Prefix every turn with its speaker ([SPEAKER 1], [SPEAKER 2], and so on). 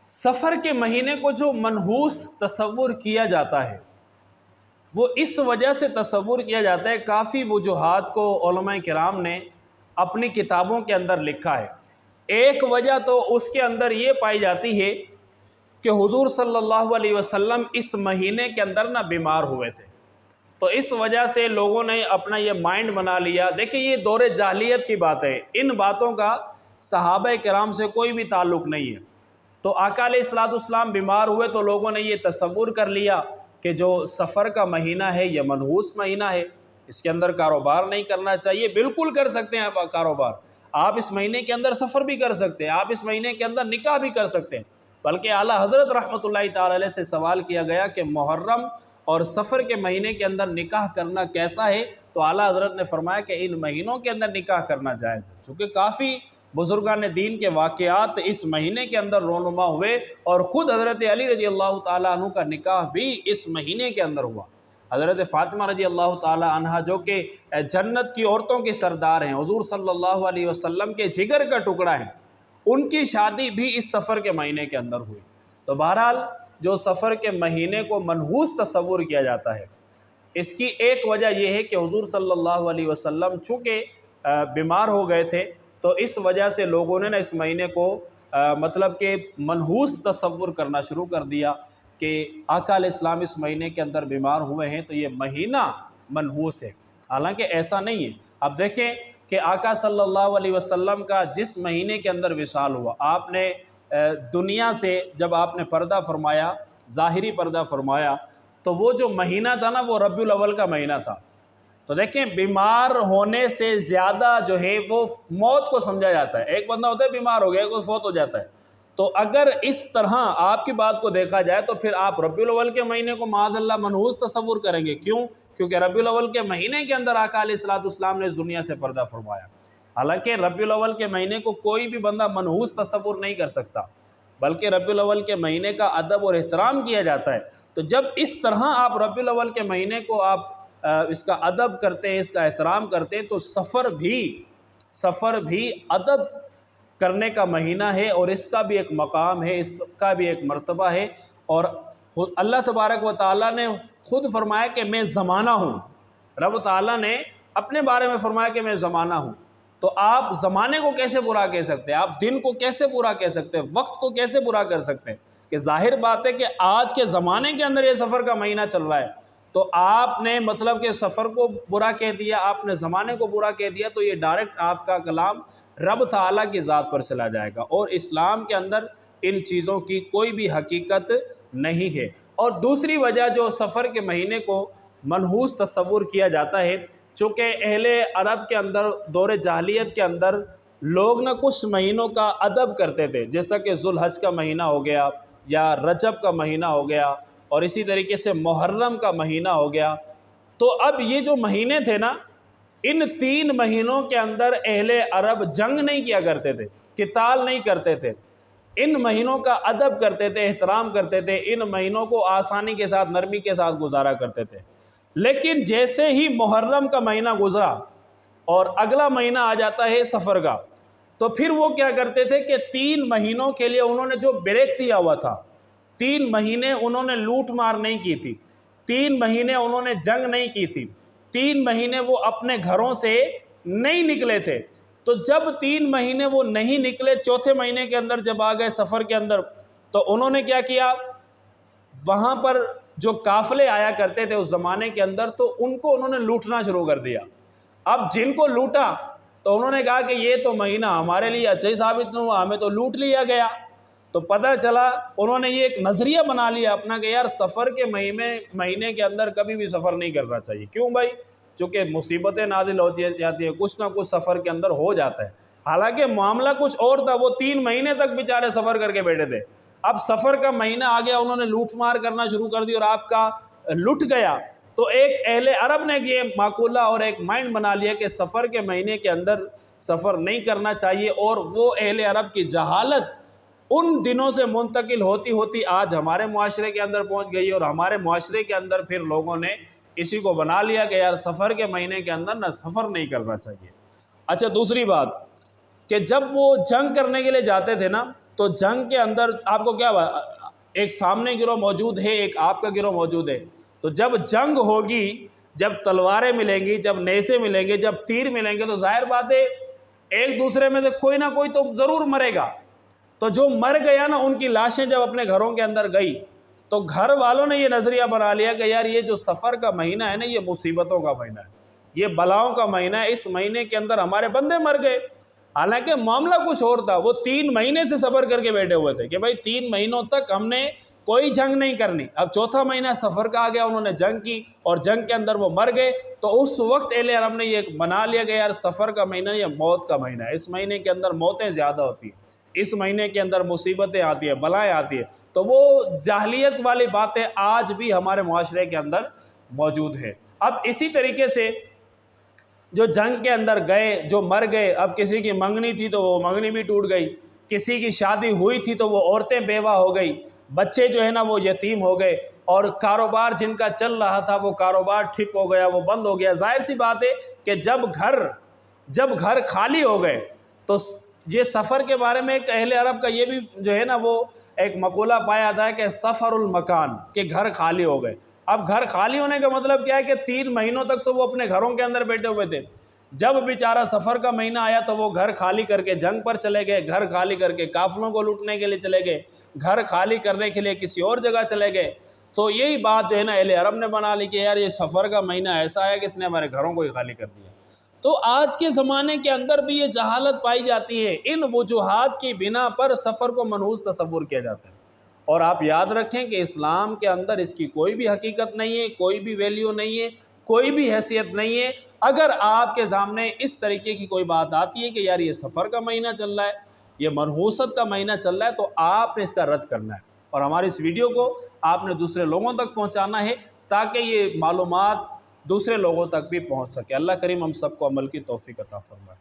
[SPEAKER 1] سفر کے مہینے کو جو منحوس تصور کیا جاتا ہے وہ اس وجہ سے تصور کیا جاتا ہے، کافی وجوہات کو علماء کرام نے اپنی کتابوں کے اندر لکھا ہے۔ ایک وجہ تو اس کے اندر یہ پائی جاتی ہے کہ حضور صلی اللہ علیہ وسلم اس مہینے کے اندر نہ بیمار ہوئے تھے، تو اس وجہ سے لوگوں نے اپنا یہ مائنڈ بنا لیا۔ دیکھیں یہ دور جاہلیت کی بات ہے، ان باتوں کا صحابہ کرام سے کوئی بھی تعلق نہیں ہے۔ تو آقا علیہ السلام بیمار ہوئے تو لوگوں نے یہ تصور کر لیا کہ جو سفر کا مہینہ ہے یہ منحوس مہینہ ہے، اس کے اندر کاروبار نہیں کرنا چاہیے۔ بالکل کر سکتے ہیں آپ کاروبار، آپ اس مہینے کے اندر سفر بھی کر سکتے ہیں، آپ اس مہینے کے اندر نکاح بھی کر سکتے ہیں۔ بلکہ اعلیٰ حضرت رحمۃ اللہ تعالی علیہ سے سوال کیا گیا کہ محرم اور سفر کے مہینے کے اندر نکاح کرنا کیسا ہے، تو اعلیٰ حضرت نے فرمایا کہ ان مہینوں کے اندر نکاح کرنا جائز ہے، چونکہ کافی بزرگان دین کے واقعات اس مہینے کے اندر رونما ہوئے، اور خود حضرت علی رضی اللہ تعالیٰ عنہ کا نکاح بھی اس مہینے کے اندر ہوا۔ حضرت فاطمہ رضی اللہ تعالیٰ عنہ جو کہ جنت کی عورتوں کی سردار ہیں، حضور صلی اللہ علیہ وسلم کے جگر کا ٹکڑا ہیں، ان کی شادی بھی اس سفر کے مہینے کے اندر ہوئی۔ تو بہرحال جو سفر کے مہینے کو منحوس تصور کیا جاتا ہے، اس کی ایک وجہ یہ ہے کہ حضور صلی اللہ علیہ وسلم چونکہ بیمار ہو گئے تھے، تو اس وجہ سے لوگوں نے اس مہینے کو مطلب کہ منحوس تصور کرنا شروع کر دیا کہ آقا علیہ السلام اس مہینے کے اندر بیمار ہوئے ہیں تو یہ مہینہ منحوس ہے، حالانکہ ایسا نہیں ہے۔ اب دیکھیں کہ آقا صلی اللہ علیہ وسلم کا جس مہینے کے اندر وصال ہوا، آپ نے دنیا سے جب آپ نے پردہ فرمایا، ظاہری پردہ فرمایا، تو وہ جو مہینہ تھا نا وہ ربیع الاول کا مہینہ تھا۔ تو دیکھیں بیمار ہونے سے زیادہ جو ہے وہ موت کو سمجھا جاتا ہے۔ ایک بندہ ہوتا ہے بیمار ہو گیا، کوئی فوت ہو جاتا ہے، تو اگر اس طرح آپ کی بات کو دیکھا جائے تو پھر آپ ربیع الاول کے مہینے کو معاذ اللہ منحوس تصور کریں گے۔ کیوں؟ کیونکہ ربیع الاول کے مہینے کے اندر آقا علیہ السلام نے اس دنیا سے پردہ فرمایا۔ حالانکہ ربیع الاول کے مہینے کو کوئی بھی بندہ منحوس تصور نہیں کر سکتا، بلکہ ربیع الاول کے مہینے کا ادب اور احترام کیا جاتا ہے۔ تو جب اس طرح آپ ربیع الاول کے مہینے کو آپ اس کا ادب کرتے ہیں، اس کا احترام کرتے ہیں، تو سفر بھی ادب کرنے کا مہینہ ہے، اور اس کا بھی ایک مقام ہے، اس کا بھی ایک مرتبہ ہے۔ اور اللہ تبارک و تعالیٰ نے خود فرمایا کہ میں زمانہ ہوں، رب تعالیٰ نے اپنے بارے میں فرمایا کہ میں زمانہ ہوں۔ تو آپ زمانے کو کیسے برا کہہ سکتے ہیں؟ آپ دن کو کیسے برا کہہ سکتے ہیں؟ وقت کو کیسے برا کر سکتے ہیں؟ کہ ظاہر بات ہے کہ آج کے زمانے کے اندر یہ سفر کا مہینہ چل رہا ہے، تو آپ نے مطلب کہ سفر کو برا کہہ دیا، آپ نے زمانے کو برا کہہ دیا، تو یہ ڈائریکٹ آپ کا کلام رب تعالیٰ کی ذات پر چلا جائے گا، اور اسلام کے اندر ان چیزوں کی کوئی بھی حقیقت نہیں ہے۔ اور دوسری وجہ جو سفر کے مہینے کو منحوس تصور کیا جاتا ہے، چونکہ اہل عرب کے اندر دور جاہلیت کے اندر لوگ نہ کچھ مہینوں کا ادب کرتے تھے، جیسا کہ ذو الحج کا مہینہ ہو گیا، یا رجب کا مہینہ ہو گیا، اور اسی طریقے سے محرم کا مہینہ ہو گیا۔ تو اب یہ جو مہینے تھے نا، ان 3 مہینوں کے اندر اہل عرب جنگ نہیں کیا کرتے تھے، قتال نہیں کرتے تھے، ان مہینوں کا ادب کرتے تھے، احترام کرتے تھے، ان مہینوں کو آسانی کے ساتھ، نرمی کے ساتھ گزارا کرتے تھے۔ لیکن جیسے ہی محرم کا مہینہ گزرا اور اگلا مہینہ آ جاتا ہے سفر کا، تو پھر وہ کیا کرتے تھے کہ 3 مہینوں کے لیے انہوں نے جو بریک دیا ہوا تھا، 3 مہینے انہوں نے لوٹ مار نہیں کی تھی، 3 مہینے انہوں نے جنگ نہیں کی تھی، 3 مہینے وہ اپنے گھروں سے نہیں نکلے تھے۔ تو جب 3 مہینے وہ نہیں نکلے، چوتھے مہینے کے اندر جب آ گئے سفر کے اندر، تو انہوں نے کیا کیا، وہاں پر جو قافلے آیا کرتے تھے اس زمانے کے اندر، تو ان کو انہوں نے لوٹنا شروع کر دیا۔ اب جن کو لوٹا تو انہوں نے کہا کہ یہ تو مہینہ ہمارے لیے اچھا ہی ثابت نہیں ہوا، ہمیں تو لوٹ لیا گیا۔ تو پتہ چلا انہوں نے یہ ایک نظریہ بنا لیا اپنا کہ یار سفر کے مہینے کے اندر کبھی بھی سفر نہیں کرنا چاہیے۔ کیوں بھائی؟ چونکہ مصیبتیں نازل ہو جاتی ہیں، کچھ نہ کچھ سفر کے اندر ہو جاتا ہے۔ حالانکہ معاملہ کچھ اور تھا، وہ 3 مہینے تک بیچارے سفر کر کے بیٹھے تھے، اب سفر کا مہینہ آ گیا، انہوں نے لوٹ مار کرنا شروع کر دی اور آپ کا لٹ گیا۔ تو ایک اہل عرب نے یہ معقولہ اور ایک مائنڈ بنا لیا کہ سفر کے مہینے کے اندر سفر نہیں کرنا چاہیے، اور وہ اہل عرب کی جہالت ان دنوں سے منتقل ہوتی ہوتی آج ہمارے معاشرے کے اندر پہنچ گئی، اور ہمارے معاشرے کے اندر پھر لوگوں نے اسی کو بنا لیا کہ یار سفر کے مہینے کے اندر نہ سفر نہیں کرنا چاہیے۔ اچھا دوسری بات کہ جب وہ جنگ کرنے کے لیے جاتے تھے نا، تو جنگ کے اندر آپ کو کیا ایک سامنے گروہ موجود ہے، ایک آپ کا گروہ موجود ہے، تو جب جنگ ہوگی، جب تلواریں ملیں گی، جب نیزے ملیں گے، جب تیر ملیں گے، تو ظاہر بات ہے ایک دوسرے میں سے کوئی نہ کوئی تو ضرور مرے گا۔ تو جو مر گیا نا، ان کی لاشیں جب اپنے گھروں کے اندر گئی تو گھر والوں نے یہ نظریہ بنا لیا کہ یار یہ جو سفر کا مہینہ ہے نا، یہ مصیبتوں کا مہینہ ہے، یہ بلاؤں کا مہینہ ہے، اس مہینے کے اندر ہمارے بندے مر گئے۔ حالانکہ معاملہ کچھ اور تھا، وہ 3 مہینے سے صبر کر کے بیٹھے ہوئے تھے کہ بھائی 3 مہینوں تک ہم نے کوئی جنگ نہیں کرنی۔ اب چوتھا مہینہ سفر کا آ گیا، انہوں نے جنگ کی اور جنگ کے اندر وہ مر گئے۔ تو اس وقت اہل عرب نے یہ بنا لیا کہ یار سفر کا مہینہ یہ موت کا مہینہ ہے، اس مہینے کے اندر موتیں زیادہ ہوتی ہیں، اس مہینے کے اندر مصیبتیں آتی ہیں، بلائیں آتی ہیں۔ تو وہ جاہلیت والی باتیں آج بھی ہمارے معاشرے کے اندر موجود ہے۔ اب اسی طریقے سے جو جنگ کے اندر گئے، جو مر گئے، اب کسی کی منگنی تھی تو وہ منگنی بھی ٹوٹ گئی، کسی کی شادی ہوئی تھی تو وہ عورتیں بیوہ ہو گئی، بچے جو ہے نا وہ یتیم ہو گئے، اور کاروبار جن کا چل رہا تھا وہ کاروبار ٹھپ ہو گیا، وہ بند ہو گیا۔ ظاہر سی بات ہے کہ جب گھر خالی ہو گئے تو یہ سفر کے بارے میں ایک اہل عرب کا یہ بھی جو ہے نا وہ ایک مقولہ پایا جاتا ہے کہ سفر المکان، کہ گھر خالی ہو گئے۔ اب گھر خالی ہونے کا مطلب کیا ہے کہ 3 مہینوں تک تو وہ اپنے گھروں کے اندر بیٹھے ہوئے تھے، جب بیچارہ سفر کا مہینہ آیا تو وہ گھر خالی کر کے جنگ پر چلے گئے، گھر خالی کر کے قافلوں کو لوٹنے کے لیے چلے گئے، گھر خالی کرنے کے لیے کسی اور جگہ چلے گئے۔ تو یہی بات جو ہے نا اہل عرب نے بنا لی کہ یار یہ سفر کا مہینہ ایسا ہے کہ اس نے ہمارے گھروں کو ہی خالی کر دیا۔ تو آج کے زمانے کے اندر بھی یہ جہالت پائی جاتی ہے، ان وجوہات کی بنا پر سفر کو منحوس تصور کیا جاتا ہے۔ اور آپ یاد رکھیں کہ اسلام کے اندر اس کی کوئی بھی حقیقت نہیں ہے، کوئی بھی ویلیو نہیں ہے، کوئی بھی حیثیت نہیں ہے۔ اگر آپ کے سامنے اس طریقے کی کوئی بات آتی ہے کہ یار یہ سفر کا مہینہ چل رہا ہے، یہ منحوست کا مہینہ چل رہا ہے، تو آپ نے اس کا رد کرنا ہے، اور ہماری اس ویڈیو کو آپ نے دوسرے لوگوں تک پہنچانا ہے تاکہ یہ معلومات دوسرے لوگوں تک بھی پہنچ سکے۔ اللہ کریم ہم سب کو عمل کی توفیق عطا فرمائے۔